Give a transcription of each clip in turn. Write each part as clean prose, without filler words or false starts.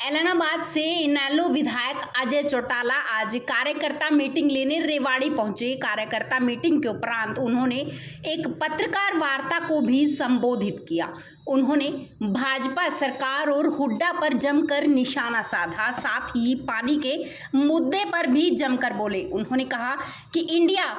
ऐलनाबाद से इनेलो विधायक अजय चौटाला आज कार्यकर्ता मीटिंग लेने रेवाड़ी पहुंचे। कार्यकर्ता मीटिंग के उपरांत उन्होंने एक पत्रकार वार्ता को भी संबोधित किया। उन्होंने भाजपा सरकार और हुड्डा पर जमकर निशाना साधा, साथ ही पानी के मुद्दे पर भी जमकर बोले। उन्होंने कहा कि इंडिया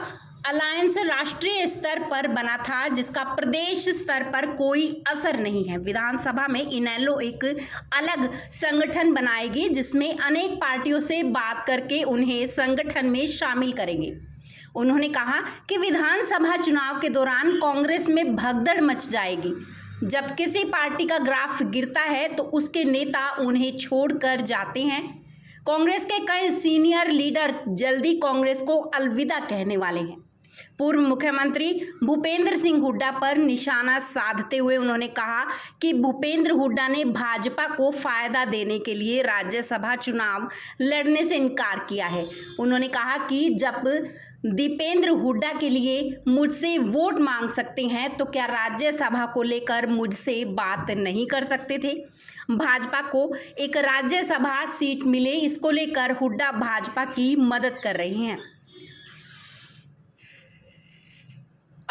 अलायंस राष्ट्रीय स्तर पर बना था, जिसका प्रदेश स्तर पर कोई असर नहीं है। विधानसभा में इनेलो एक अलग संगठन बनाएगी, जिसमें अनेक पार्टियों से बात करके उन्हें संगठन में शामिल करेंगे। उन्होंने कहा कि विधानसभा चुनाव के दौरान कांग्रेस में भगदड़ मच जाएगी। जब किसी पार्टी का ग्राफ गिरता है तो उसके नेता उन्हें छोड़कर जाते हैं। कांग्रेस के कई सीनियर लीडर जल्दी कांग्रेस को अलविदा कहने वाले हैं। पूर्व मुख्यमंत्री भूपेंद्र सिंह हुड्डा पर निशाना साधते हुए उन्होंने कहा कि भूपेंद्र हुड्डा ने भाजपा को फायदा देने के लिए राज्यसभा चुनाव लड़ने से इनकार किया है। उन्होंने कहा कि जब दीपेंद्र हुड्डा के लिए मुझसे वोट मांग सकते हैं तो क्या राज्यसभा को लेकर मुझसे बात नहीं कर सकते थे। भाजपा को एक राज्यसभा सीट मिले, इसको लेकर हुड्डा भाजपा की मदद कर रहे हैं।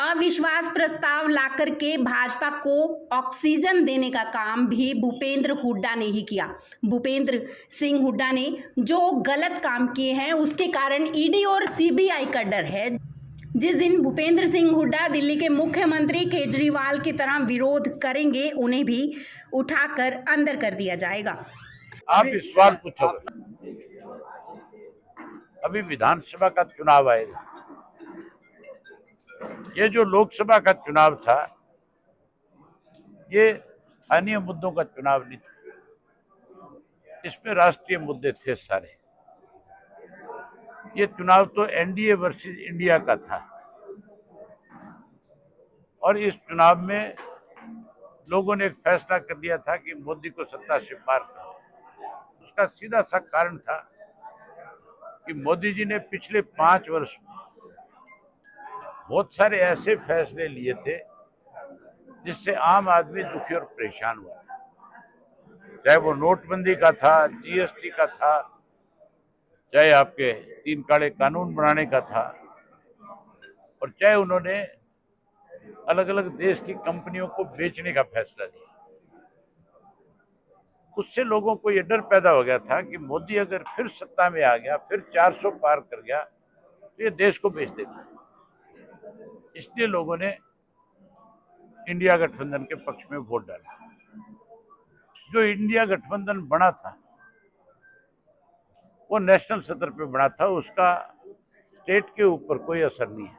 अविश्वास प्रस्ताव लाकर के भाजपा को ऑक्सीजन देने का काम भी भूपेंद्र हुड्डा ने ही किया। भूपेंद्र सिंह हुड्डा ने जो गलत काम किए हैं उसके कारण ईडी और सीबीआई का डर है। जिस दिन भूपेंद्र सिंह हुड्डा दिल्ली के मुख्यमंत्री केजरीवाल की तरह विरोध करेंगे, उन्हें भी उठाकर अंदर कर दिया जाएगा। आप इस सवाल पूछोगे, अभी विधानसभा का चुनाव आएगा। ये जो लोकसभा का चुनाव था, ये स्थानीय मुद्दों का चुनाव नहीं था, इसमें राष्ट्रीय मुद्दे थे सारे। ये चुनाव तो एनडीए वर्सेस इंडिया का था और इस चुनाव में लोगों ने एक फैसला कर दिया था कि मोदी को सत्ता से पार करना। उसका सीधा सा कारण था कि मोदी जी ने पिछले 5 वर्ष में बहुत सारे ऐसे फैसले लिए थे जिससे आम आदमी दुखी और परेशान हुआ, चाहे वो नोटबंदी का था, जीएसटी का था, चाहे आपके 3 काले कानून बनाने का था, और चाहे उन्होंने अलग अलग देश की कंपनियों को बेचने का फैसला लिया। उससे लोगों को ये डर पैदा हो गया था कि मोदी अगर फिर सत्ता में आ गया, फिर 400 पार कर गया तो ये देश को बेच देगा। इसलिए लोगों ने इंडिया गठबंधन के पक्ष में वोट डाला। जो इंडिया गठबंधन बना था वो नेशनल सतर पे बना था, उसका स्टेट के ऊपर कोई असर नहीं है।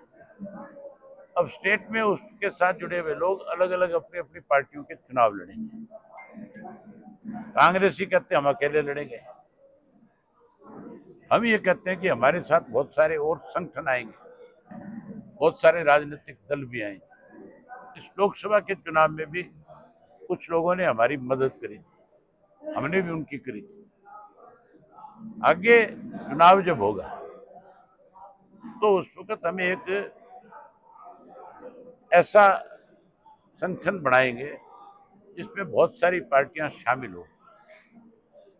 अब स्टेट में उसके साथ जुड़े हुए लोग अलग अलग अपनी अपनी पार्टियों के चुनाव लड़ेंगे। कांग्रेसी कहते हैं हम अकेले लड़ेंगे, हम ये कहते हैं कि हमारे साथ बहुत सारे और संगठन आएंगे, बहुत सारे राजनीतिक दल भी आएंगे। इस लोकसभा के चुनाव में भी कुछ लोगों ने हमारी मदद करी थी, हमने भी उनकी करी थी। आगे चुनाव जब होगा तो उस वक्त हमें एक ऐसा संगठन बनाएंगे जिसमें बहुत सारी पार्टियां शामिल हो।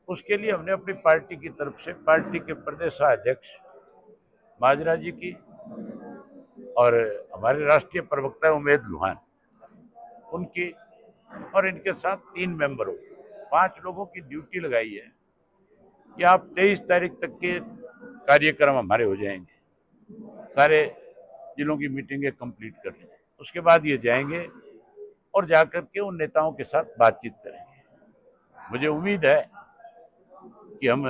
उसके लिए हमने अपनी पार्टी की तरफ से पार्टी के प्रदेशाध्यक्ष माजरा जी की और हमारे राष्ट्रीय प्रवक्ता उमेद लुहान, उनकी और इनके साथ 3 मेंबरों 5 लोगों की ड्यूटी लगाई है कि आप 23 तारीख तक के कार्यक्रम हमारे हो जाएंगे, सारे जिलों की मीटिंगें कंप्लीट कर लेंगे। उसके बाद ये जाएंगे और जाकर के उन नेताओं के साथ बातचीत करेंगे। मुझे उम्मीद है कि हम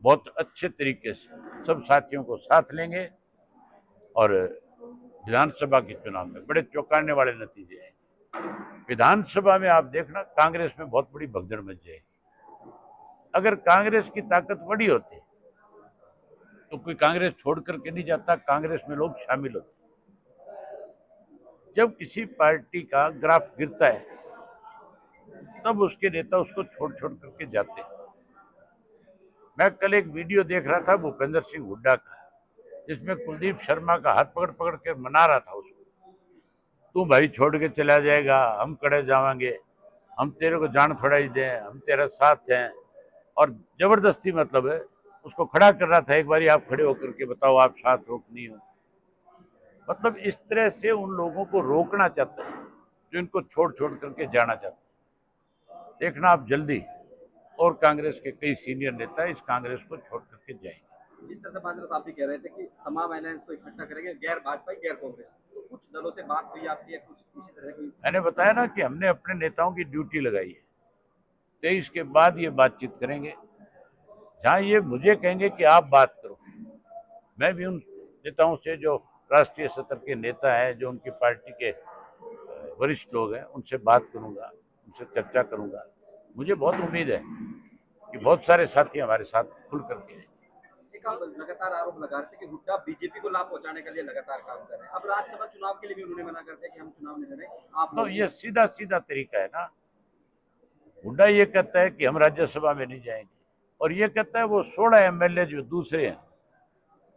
बहुत अच्छे तरीके से सब साथियों को साथ लेंगे और विधानसभा के चुनाव में बड़े चौंकाने वाले नतीजे हैं। विधानसभा में आप देखना कांग्रेस में बहुत बड़ी भगदड़ मच जाएगी। अगर कांग्रेस की ताकत बड़ी होती तो कोई कांग्रेस छोड़ करके नहीं जाता, कांग्रेस में लोग शामिल होते। जब किसी पार्टी का ग्राफ गिरता है तब उसके नेता उसको छोड़ छोड़ करके जाते हैं। मैं कल एक वीडियो देख रहा था भूपेंद्र सिंह हुड्डा का, जिसमें कुलदीप शर्मा का हाथ पकड़ पकड़ के मना रहा था उसको, तू भाई छोड़ के चला जाएगा, हम कड़े जावांगे, हम तेरे को जान थोड़ा ही दें, हम तेरा साथ हैं, और जबरदस्ती मतलब है उसको खड़ा कर रहा था। एक बारी आप खड़े होकर के बताओ आप साथ हो कि नहीं हो। मतलब इस तरह से उन लोगों को रोकना चाहता है जो इनको छोड़ छोड़ करके जाना चाहता है। देखना आप जल्दी, और कांग्रेस के कई सीनियर नेता इस कांग्रेस को छोड़ करके जाएंगे। जिस तरह से बादल साहब भी कह रहे थे कि तमाम अलायंस को इकट्ठा करेंगे, गैर भाजपा गैर कांग्रेस, तो कुछ दलों से बात हुई आपकी या कुछ इसी तरह की? मैंने बताया ना कि हमने अपने नेताओं की ड्यूटी लगाई है। 23 के बाद ये बातचीत करेंगे। जहां ये मुझे कहेंगे कि आप बात करो, मैं भी उन नेताओं से जो राष्ट्रीय स्तर के नेता हैं, जो उनकी पार्टी के वरिष्ठ लोग हैं, उनसे बात करूंगा, उनसे चर्चा करूंगा। मुझे बहुत उम्मीद है कि बहुत सारे साथी हमारे साथ खुल करके हैं। एक आप लगातार आरोप लगा रहे थे कि हुड्डा बीजेपी को लाभ पहुंचाने के लिए लगातार काम कर रहे हैं। अब राज्यसभा चुनाव के लिए भी उन्होंने मना कर दिया कि हम चुनाव नहीं लड़ रहे, आप तो ये सीधा सीधा तरीका है ना। हुड्डा ये कहता है कि हम राज्यसभा में नहीं जाएंगे, और ये कहता है वो 16 MLA जो दूसरे हैं,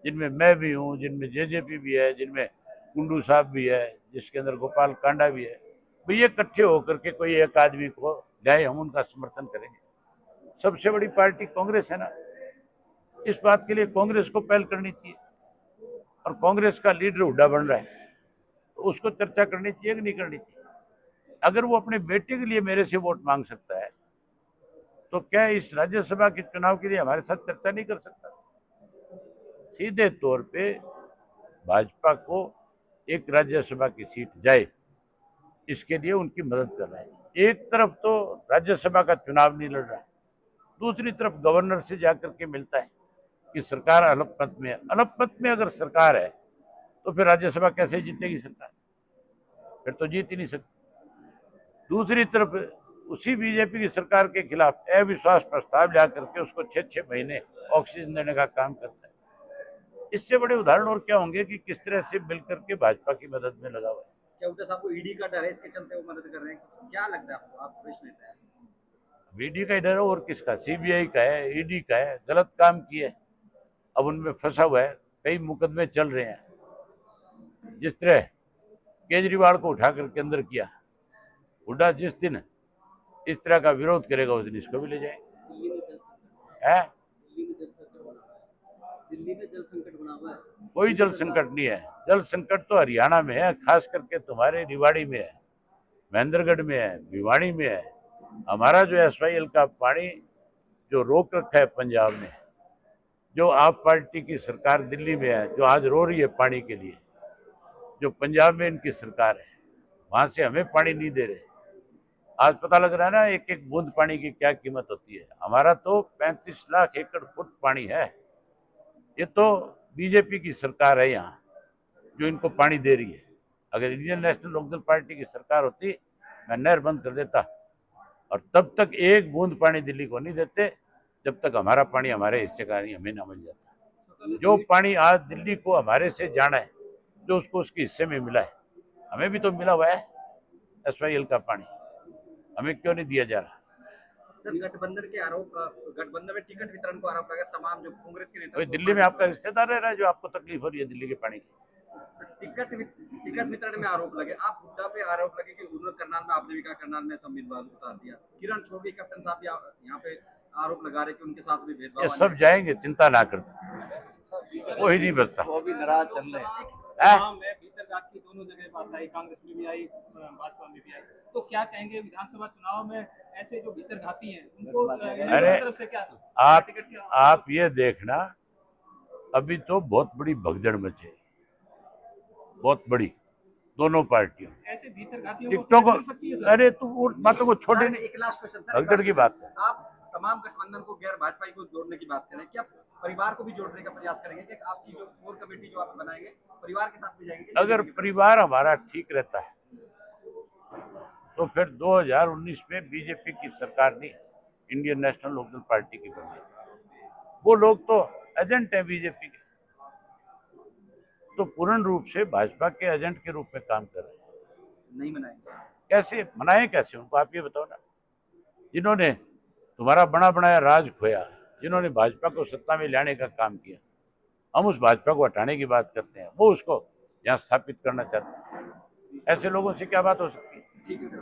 जिनमें मैं भी हूँ, जिनमें जेजेपी भी है, जिनमें कुंडू साहब भी है, जिसके अंदर गोपाल कांडा भी है, तो ये इकट्ठे होकर के कोई एक आदमी को लाए, हम उनका समर्थन करेंगे। सबसे बड़ी पार्टी कांग्रेस है ना, इस बात के लिए कांग्रेस को पहल करनी चाहिए, और कांग्रेस का लीडर हुड्डा बन रहा है, तो उसको चर्चा करनी चाहिए कि नहीं करनी चाहिए। अगर वो अपने बेटे के लिए मेरे से वोट मांग सकता है, तो क्या इस राज्यसभा के चुनाव के लिए हमारे साथ चर्चा नहीं कर सकता? सीधे तौर पे भाजपा को एक राज्यसभा की सीट जाए, इसके लिए उनकी मदद कर रहे हैं। एक तरफ तो राज्यसभा का चुनाव नहीं लड़ रहा है, दूसरी तरफ गवर्नर से जाकर के मिलता है कि सरकार अल्पमत में है। अल्पमत में अगर सरकार है तो फिर राज्यसभा कैसे जीतेगी सरकार? फिर तो जीत ही नहीं सकती। दूसरी तरफ उसी बीजेपी की सरकार के खिलाफ अविश्वास प्रस्ताव ला करके उसको 6-6 महीने ऑक्सीजन देने का काम करता है। इससे बड़े उदाहरण और क्या होंगे कि किस तरह से मिलकर के भाजपा की मदद में लगा हुआ है। क्या हुड्डा साहब को ईडी का डर है, इसके चलते वो मदद कर रहे हैं? क्या लगता है आपको, आप वरिष्ठ नेता हैं? ईडी का इधर और किसका? सीबीआई का है, ईडी का है। गलत काम किया है, अब उनमें फंसा हुआ है, कई मुकदमे चल रहे हैं। जिस तरह केजरीवाल को उठा करके अंदर किया, हुड्डा जिस दिन इस तरह का विरोध करेगा उस दिन इसको भी ले जाएंगे। दिल्ली में जल संकट बना हुआ है। कोई जल संकट नहीं है। जल संकट तो हरियाणा में है, खास करके तुम्हारे रिवाड़ी में है, महेंद्रगढ़ में है, भिवाड़ी में है। हमारा जो SYL का पानी जो रोक रखा है पंजाब में, जो आप पार्टी की सरकार दिल्ली में है, जो आज रो रही है पानी के लिए, जो पंजाब में इनकी सरकार है, वहां से हमें पानी नहीं दे रहे। आज पता लग रहा है ना एक एक बूंद पानी की क्या कीमत होती है। हमारा तो 35 लाख एकड़ फुट पानी है। ये तो बीजेपी की सरकार है यहाँ जो इनको पानी दे रही है। अगर इंडियन नेशनल लोकदल पार्टी की सरकार होती, मैं नहर बंद कर देता, और तब तक एक बूंद पानी दिल्ली को नहीं देते जब तक हमारा पानी हमारे हिस्से का नहीं हमें ना मिल जाता। जो पानी आज दिल्ली को हमारे से जाना है, जो उसको उसके हिस्से में मिला है, हमें भी तो मिला हुआ है SYL का पानी, हमें क्यों नहीं दिया जा रहा? सर, गठबंधन के आरोप, गठबंधन में टिकट वितरण को आरोप लगा तमाम जो कांग्रेस के नेता। कोई दिल्ली में आपका रिश्तेदार रह रहा है जो आपको तकलीफ हो रही है दिल्ली के पानी की? टिकट वितरण में आरोप लगे, आप हुड्डा पे आरोप लगे कि उन्होंने करनाल में, आपने भी कहा करनाल में संविधान उतार दिया। किरण छोड़ी कैप्टन साहब यहाँ पे आरोप लगा रहे कि उनके साथ भी भेदभाव। ये सब जाएंगे, चिंता ना कर, कोई नहीं बचता। वो भी नाराज चल रहे हैं। भीतरघात की दोनों जगह बात आई, कांग्रेस में भी आई, भाजपा में भी आई, तो क्या कहेंगे विधानसभा चुनाव में ऐसे जो भीतरघाती हैं उनको तरफ से क्या आप ये देखना, अभी तो बहुत बड़ी भगदड़ मची, बहुत बड़ी, दोनों पार्टियों ऐसे भीतरघातियों टिकटों को। अरे तू बातों को छोड़े नहीं, एक लास्ट क्वेश्चन सर, भगदड़ की बात है। आप तमाम गठबंधन को, गैर भाजपाई को जोड़ने की बात करें, क्या परिवार को भी जोड़ने का प्रयास करेंगे कि आपकी जो कोर कमेटी जो आप बनाएंगे परिवार के साथ भी जाएंगे? अगर परिवार हमारा ठीक रहता है तो फिर 2019 में बीजेपी की सरकार नहीं, इंडियन नेशनल लोकदल पार्टी की बनी। वो लोग तो एजेंट हैं बीजेपी के, तो पूर्ण रूप से भाजपा के एजेंट के रूप में काम कर रहे हैं। नहीं मनाएंगे? कैसे मनाए, कैसे उनको आप ये बताओ ना। जिन्होंने तुम्हारा बना बनाया राज खोया, जिन्होंने भाजपा को सत्ता में लाने का काम किया, हम उस भाजपा को हटाने की बात करते हैं, वो उसको यहाँ स्थापित करना चाहते हैं। ऐसे लोगों से क्या बात हो सकती है? ठीक है सर।